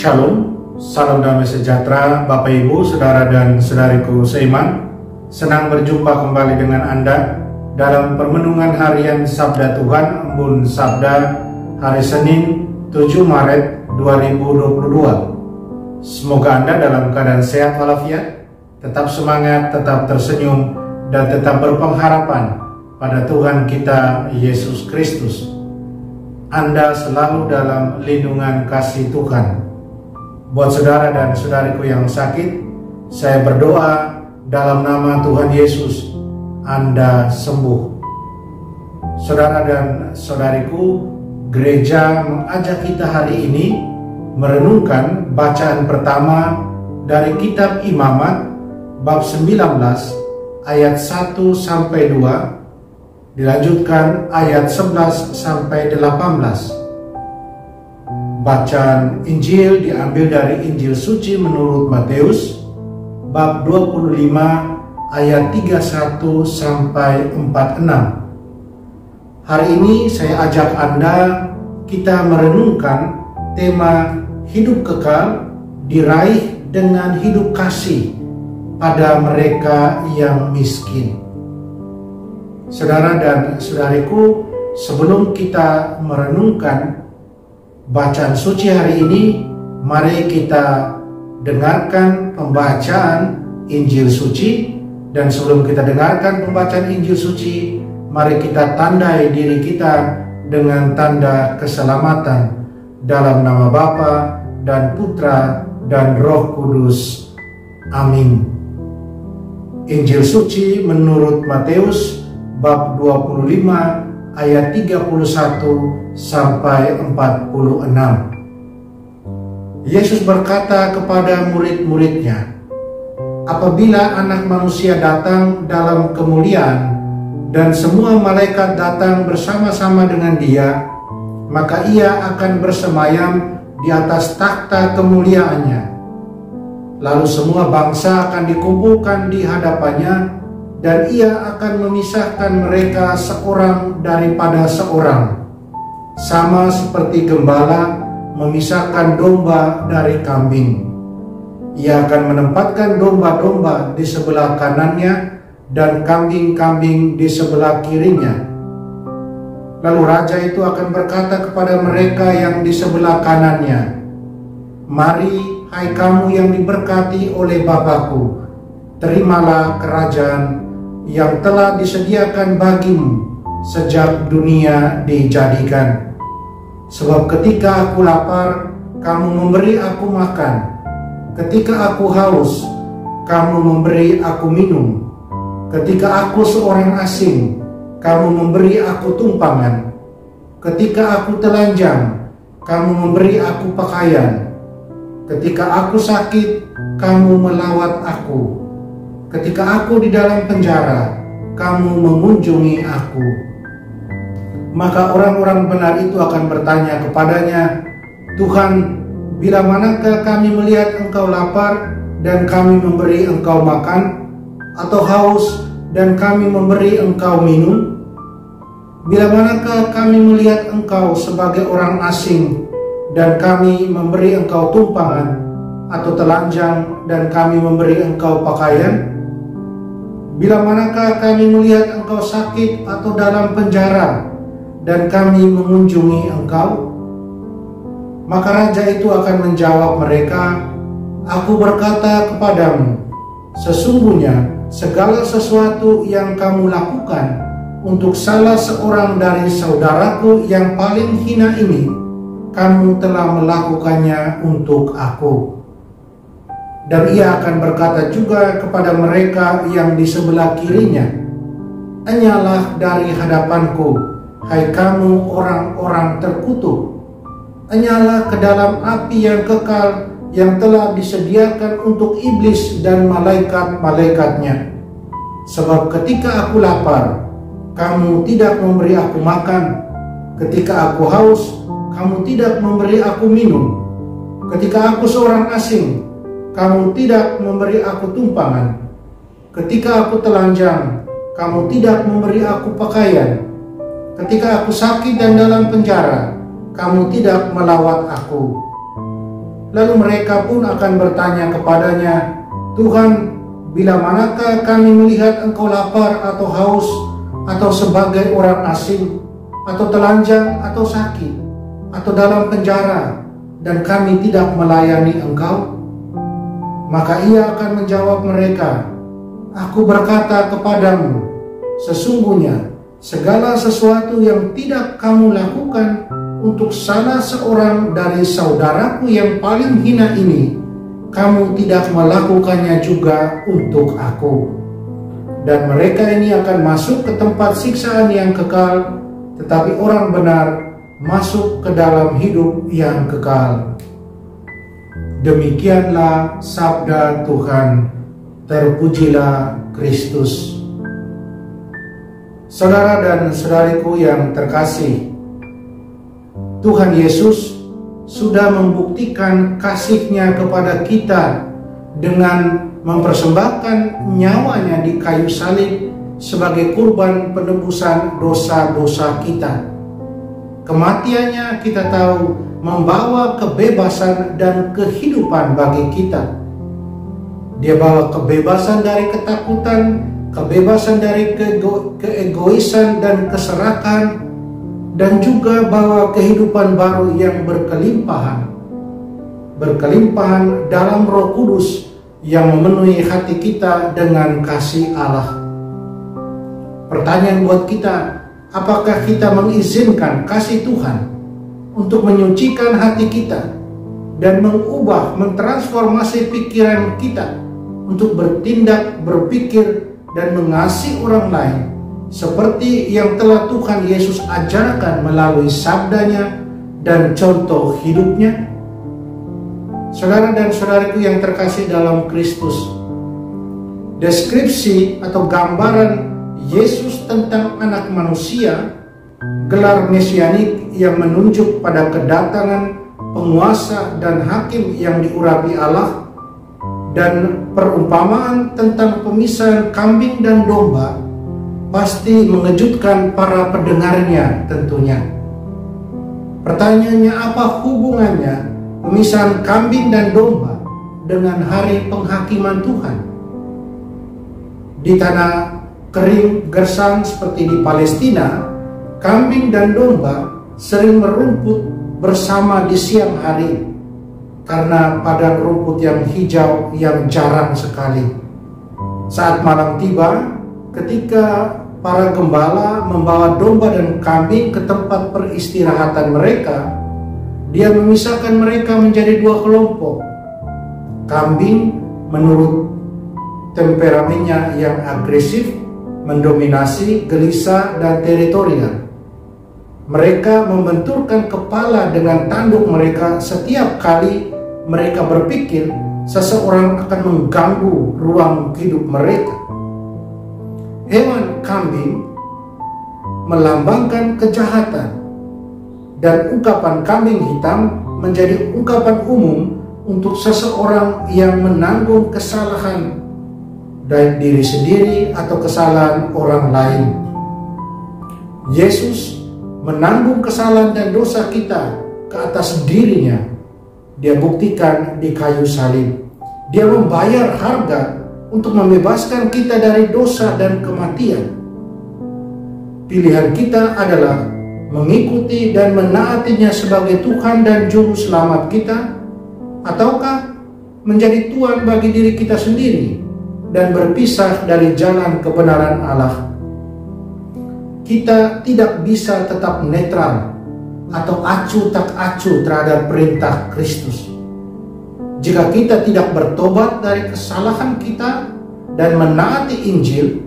Shalom, salam damai sejahtera Bapak Ibu, Saudara dan Saudariku seiman. Senang berjumpa kembali dengan Anda dalam permenungan harian Sabda Tuhan, Embun Sabda hari Senin 7 Maret 2022. Semoga Anda dalam keadaan sehat walafiat, tetap semangat, tetap tersenyum, dan tetap berpengharapan pada Tuhan kita Yesus Kristus. Anda selalu dalam lindungan kasih Tuhan. Buat saudara dan saudariku yang sakit, saya berdoa dalam nama Tuhan Yesus, Anda sembuh. Saudara dan saudariku, gereja mengajak kita hari ini merenungkan bacaan pertama dari kitab Imamat bab 19 ayat 1 sampai 2, dilanjutkan ayat 11 sampai 18. Bacaan Injil diambil dari Injil Suci menurut Matius bab 25 ayat 31 sampai 46. Hari ini saya ajak Anda kita merenungkan tema hidup kekal diraih dengan hidup kasih pada mereka yang miskin. Saudara dan saudariku, sebelum kita merenungkan bacaan suci hari ini, mari kita dengarkan pembacaan Injil Suci. Dan sebelum kita dengarkan pembacaan Injil Suci, mari kita tandai diri kita dengan tanda keselamatan dalam nama Bapa dan Putra dan Roh Kudus. Amin. Injil Suci menurut Matius bab 25 ayat 31 sampai 46. Yesus berkata kepada murid-muridnya, "Apabila Anak Manusia datang dalam kemuliaan dan semua malaikat datang bersama-sama dengan Dia, maka Ia akan bersemayam di atas takhta kemuliaannya. Lalu semua bangsa akan dikumpulkan di hadapannya, dan Ia akan memisahkan mereka seorang daripada seorang, sama seperti gembala memisahkan domba dari kambing. Ia akan menempatkan domba-domba di sebelah kanannya dan kambing-kambing di sebelah kirinya. Lalu raja itu akan berkata kepada mereka yang di sebelah kanannya, 'Mari, hai kamu yang diberkati oleh Bapa-Ku, terimalah kerajaan yang telah disediakan bagimu sejak dunia dijadikan. Sebab ketika aku lapar, kamu memberi aku makan. Ketika aku haus, kamu memberi aku minum. Ketika aku seorang asing, kamu memberi aku tumpangan. Ketika aku telanjang, kamu memberi aku pakaian. Ketika aku sakit, kamu melawat aku. Ketika aku di dalam penjara, kamu mengunjungi aku.' Maka orang-orang benar itu akan bertanya kepadanya, 'Tuhan, bila manakah kami melihat Engkau lapar dan kami memberi Engkau makan, atau haus dan kami memberi Engkau minum? Bila manakah kami melihat Engkau sebagai orang asing dan kami memberi Engkau tumpangan, atau telanjang dan kami memberi Engkau pakaian? Bila manakah kami melihat Engkau sakit atau dalam penjara dan kami mengunjungi Engkau?' Maka raja itu akan menjawab mereka, 'Aku berkata kepadamu, sesungguhnya segala sesuatu yang kamu lakukan untuk salah seorang dari saudaraku yang paling hina ini, kamu telah melakukannya untuk aku.' Dan ia akan berkata juga kepada mereka yang di sebelah kirinya, 'Enyalah dari hadapanku, hai kamu orang-orang terkutuk. Enyalah ke dalam api yang kekal yang telah disediakan untuk iblis dan malaikat-malaikatnya. Sebab ketika aku lapar, kamu tidak memberi aku makan. Ketika aku haus, kamu tidak memberi aku minum. Ketika aku seorang asing, kamu tidak memberi aku tumpangan. Ketika aku telanjang, kamu tidak memberi aku pakaian. Ketika aku sakit dan dalam penjara, kamu tidak melawat aku.' Lalu mereka pun akan bertanya kepadanya, Tuhan, bila manakah kami melihat Engkau lapar atau haus, atau sebagai orang asing, atau telanjang, atau sakit, atau dalam penjara, dan kami tidak melayani Engkau? Maka ia akan menjawab mereka, Aku berkata kepadamu, sesungguhnya segala sesuatu yang tidak kamu lakukan untuk salah seorang dari saudaraku yang paling hina ini, kamu tidak melakukannya juga untuk aku. Dan mereka ini akan masuk ke tempat siksaan yang kekal, tetapi orang benar masuk ke dalam hidup yang kekal. Demikianlah sabda Tuhan. Terpujilah Kristus. Saudara dan saudariku yang terkasih, Tuhan Yesus sudah membuktikan kasih-Nya kepada kita dengan mempersembahkan nyawanya di kayu salib sebagai kurban penebusan dosa-dosa kita. Kematiannya kita tahu membawa kebebasan dan kehidupan bagi kita. Dia bawa kebebasan dari ketakutan, kebebasan dari keegoisan dan keserakan, dan juga bawa kehidupan baru yang berkelimpahan. Berkelimpahan dalam Roh Kudus yang memenuhi hati kita dengan kasih Allah. Pertanyaan buat kita, apakah kita mengizinkan kasih Tuhan untuk menyucikan hati kita dan mengubah, mentransformasi pikiran kita untuk bertindak, berpikir, dan mengasihi orang lain seperti yang telah Tuhan Yesus ajarkan melalui sabdanya dan contoh hidupnya? Saudara dan saudariku yang terkasih dalam Kristus, deskripsi atau gambaran Yesus tentang anak manusia, gelar mesianik yang menunjuk pada kedatangan penguasa dan hakim yang diurapi Allah, dan perumpamaan tentang pemisahan kambing dan domba pasti mengejutkan para pendengarnya tentunya. Pertanyaannya, apa hubungannya pemisahan kambing dan domba dengan hari penghakiman Tuhan? Di tanah kering gersang seperti di Palestina, kambing dan domba sering merumput bersama di siang hari karena padang rumput yang hijau yang jarang sekali. Saat malam tiba, ketika para gembala membawa domba dan kambing ke tempat peristirahatan mereka, dia memisahkan mereka menjadi dua kelompok. Kambing menurut temperamennya yang agresif, mendominasi, gelisah, dan teritorial. Mereka membenturkan kepala dengan tanduk mereka setiap kali mereka berpikir seseorang akan mengganggu ruang hidup mereka. Hewan kambing melambangkan kejahatan, dan ungkapan kambing hitam menjadi ungkapan umum untuk seseorang yang menanggung kesalahan baik diri sendiri atau kesalahan orang lain. Yesus menanggung kesalahan dan dosa kita ke atas dirinya. Dia buktikan di kayu salib. Dia membayar harga untuk membebaskan kita dari dosa dan kematian. Pilihan kita adalah mengikuti dan menaatinya sebagai Tuhan dan Juru Selamat kita, ataukah menjadi Tuhan bagi diri kita sendiri dan berpisah dari jalan kebenaran Allah. Kita tidak bisa tetap netral atau acuh tak acuh terhadap perintah Kristus. Jika kita tidak bertobat dari kesalahan kita dan menaati Injil,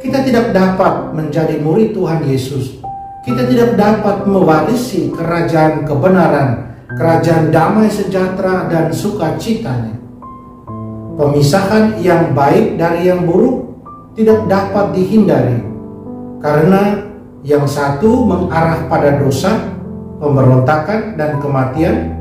kita tidak dapat menjadi murid Tuhan Yesus. Kita tidak dapat mewarisi kerajaan kebenaran, kerajaan damai sejahtera dan sukacitanya. Pemisahan yang baik dari yang buruk tidak dapat dihindari, karena yang satu mengarah pada dosa, pemberontakan, dan kematian,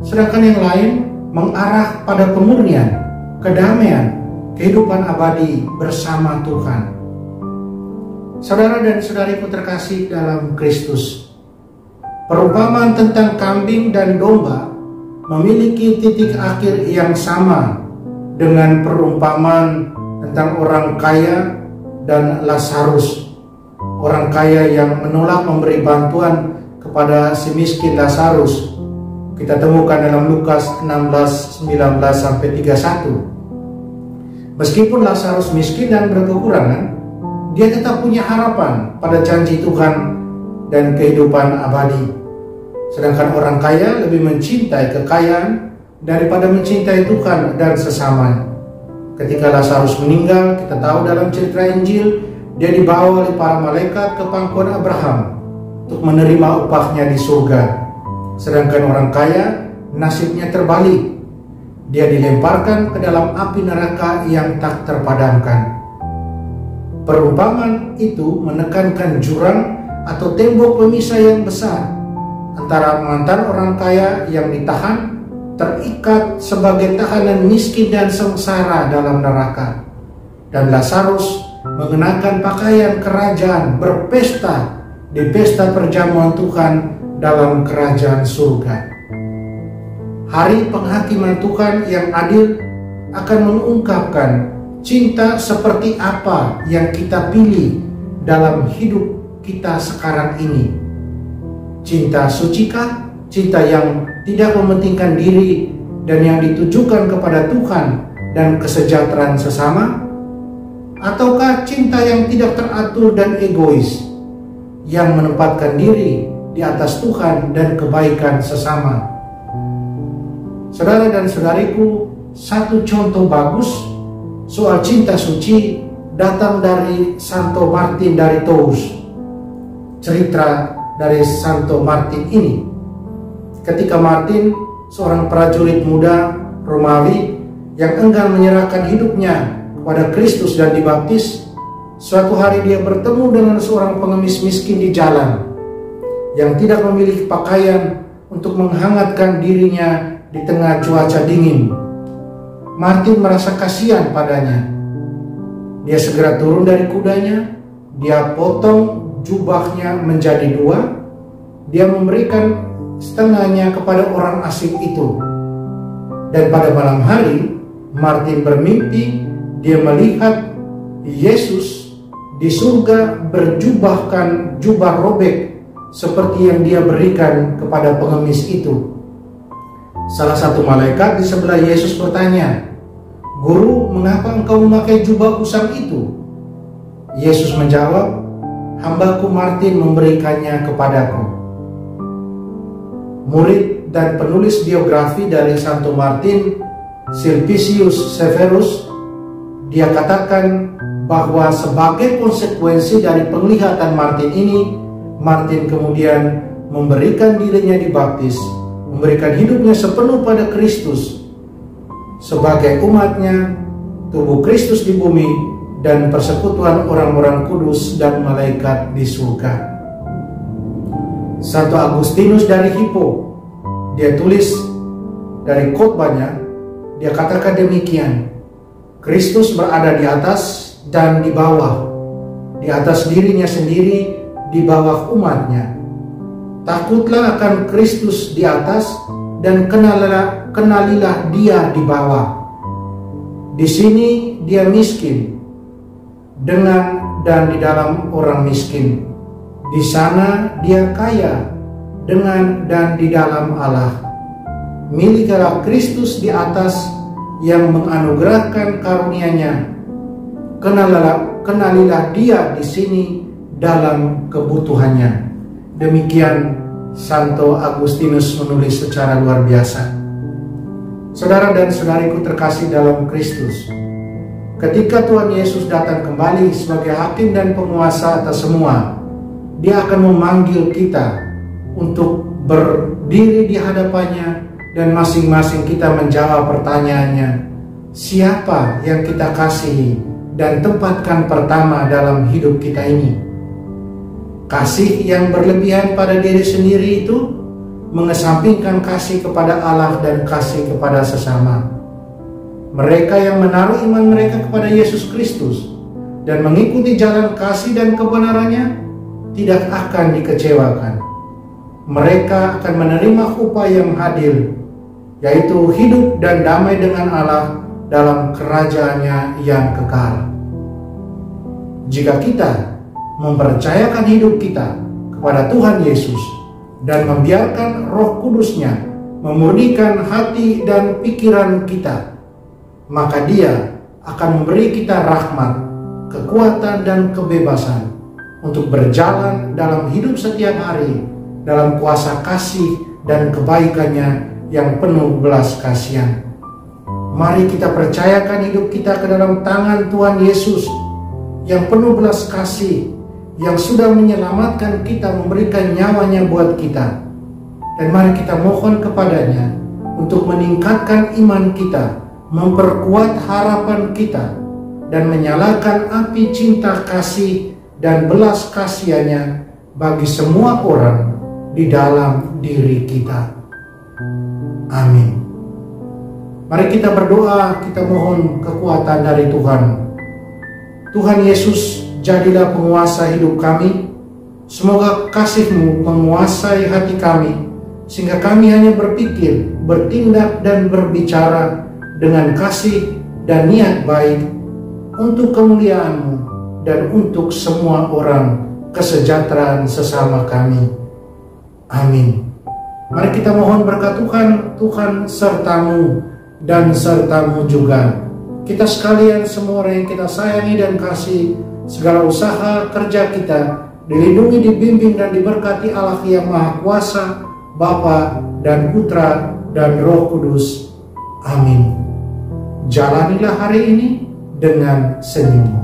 sedangkan yang lain mengarah pada kemurnian, kedamaian, kehidupan abadi bersama Tuhan. Saudara dan saudariku terkasih dalam Kristus, perumpamaan tentang kambing dan domba memiliki titik akhir yang sama dengan perumpamaan tentang orang kaya dan Lazarus. Orang kaya yang menolak memberi bantuan kepada si miskin Lazarus. Kita temukan dalam Lukas 16:19-31. Meskipun Lazarus miskin dan berkekurangan, dia tetap punya harapan pada janji Tuhan dan kehidupan abadi. Sedangkan orang kaya lebih mencintai kekayaan daripada mencintai Tuhan dan sesama. Ketika Lazarus meninggal, kita tahu dalam cerita Injil, dia dibawa oleh para malaikat ke pangkuan Abraham untuk menerima upahnya di surga. Sedangkan orang kaya nasibnya terbalik. Dia dilemparkan ke dalam api neraka yang tak terpadamkan. Perumpamaan itu menekankan jurang atau tembok pemisah yang besar antara mantan orang kaya yang ditahan, terikat sebagai tahanan miskin dan sengsara dalam neraka, dan Lazarus mengenakan pakaian kerajaan, berpesta di pesta perjamuan Tuhan dalam kerajaan surga. Hari penghakiman Tuhan yang adil akan mengungkapkan cinta seperti apa yang kita pilih dalam hidup kita sekarang ini. Cinta sucikah? Cinta yang tidak mementingkan diri dan yang ditujukan kepada Tuhan dan kesejahteraan sesama? Ataukah cinta yang tidak teratur dan egois, yang menempatkan diri di atas Tuhan dan kebaikan sesama? Saudara dan saudariku, satu contoh bagus soal cinta suci datang dari Santo Martin dari Tours. Cerita dari Santo Martin ini, ketika Martin, seorang prajurit muda Romawi yang enggan menyerahkan hidupnya kepada Kristus dan dibaptis, suatu hari dia bertemu dengan seorang pengemis miskin di jalan yang tidak memiliki pakaian untuk menghangatkan dirinya di tengah cuaca dingin. Martin merasa kasihan padanya. Dia segera turun dari kudanya, dia potong jubahnya menjadi dua, dia memberikan setengahnya kepada orang asing itu. Dan pada malam hari, Martin bermimpi dia melihat Yesus di surga berjubahkan jubah robek seperti yang dia berikan kepada pengemis itu. Salah satu malaikat di sebelah Yesus bertanya, "Guru, mengapa engkau memakai jubah usang itu?" Yesus menjawab, "Hambaku Martin memberikannya kepadaku." Murid dan penulis biografi dari Santo Martin, Sulpicius Severus, dia katakan bahwa sebagai konsekuensi dari penglihatan Martin ini, Martin kemudian memberikan dirinya dibaptis, memberikan hidupnya sepenuh pada Kristus sebagai umatnya, tubuh Kristus di bumi, dan persekutuan orang-orang kudus dan malaikat di surga. Santo Agustinus dari Hippo, dia tulis dari khotbahnya, dia katakan demikian, Kristus berada di atas dan di bawah, di atas dirinya sendiri, di bawah umatnya. Takutlah akan Kristus di atas dan kenalilah dia di bawah. Di sini dia miskin, dengan dan di dalam orang miskin. Di sana dia kaya, dengan dan di dalam Allah. Milikilah Kristus di atas yang menganugerahkan karunia-Nya. Kenalilah dia di sini dalam kebutuhannya. Demikian Santo Agustinus menulis secara luar biasa. Saudara dan saudariku terkasih dalam Kristus, ketika Tuhan Yesus datang kembali sebagai hakim dan penguasa atas semua, Dia akan memanggil kita untuk berdiri di hadapannya, dan masing-masing kita menjawab pertanyaannya, siapa yang kita kasihi dan tempatkan pertama dalam hidup kita ini? Kasih yang berlebihan pada diri sendiri itu mengesampingkan kasih kepada Allah dan kasih kepada sesama. Mereka yang menaruh iman mereka kepada Yesus Kristus dan mengikuti jalan kasih dan kebenarannya tidak akan dikecewakan. Mereka akan menerima upah yang adil, yaitu hidup dan damai dengan Allah dalam kerajaannya yang kekal. Jika kita mempercayakan hidup kita kepada Tuhan Yesus dan membiarkan Roh Kudus-Nya memurnikan hati dan pikiran kita, maka Dia akan memberi kita rahmat, kekuatan dan kebebasan untuk berjalan dalam hidup setiap hari dalam kuasa kasih dan kebaikan-Nya yang penuh belas kasihan. Mari kita percayakan hidup kita ke dalam tangan Tuhan Yesus yang penuh belas kasih, yang sudah menyelamatkan kita, memberikan nyawanya buat kita. Dan mari kita mohon kepadanya untuk meningkatkan iman kita, memperkuat harapan kita, dan menyalakan api cinta kasih dan belas kasihannya bagi semua orang di dalam diri kita. Amin. Mari kita berdoa, kita mohon kekuatan dari Tuhan. Tuhan Yesus, jadilah penguasa hidup kami. Semoga kasih-Mu menguasai hati kami, sehingga kami hanya berpikir, bertindak, dan berbicara dengan kasih dan niat baik untuk kemuliaan-Mu dan untuk semua orang, kesejahteraan sesama kami. Amin. Mari kita mohon berkat Tuhan. Tuhan sertamu dan sertamu juga. Kita sekalian, semua orang yang kita sayangi dan kasih, segala usaha kerja kita dilindungi, dibimbing, dan diberkati Allah yang Maha Kuasa, Bapa dan Putra dan Roh Kudus. Amin. Jalanilah hari ini dengan senyum.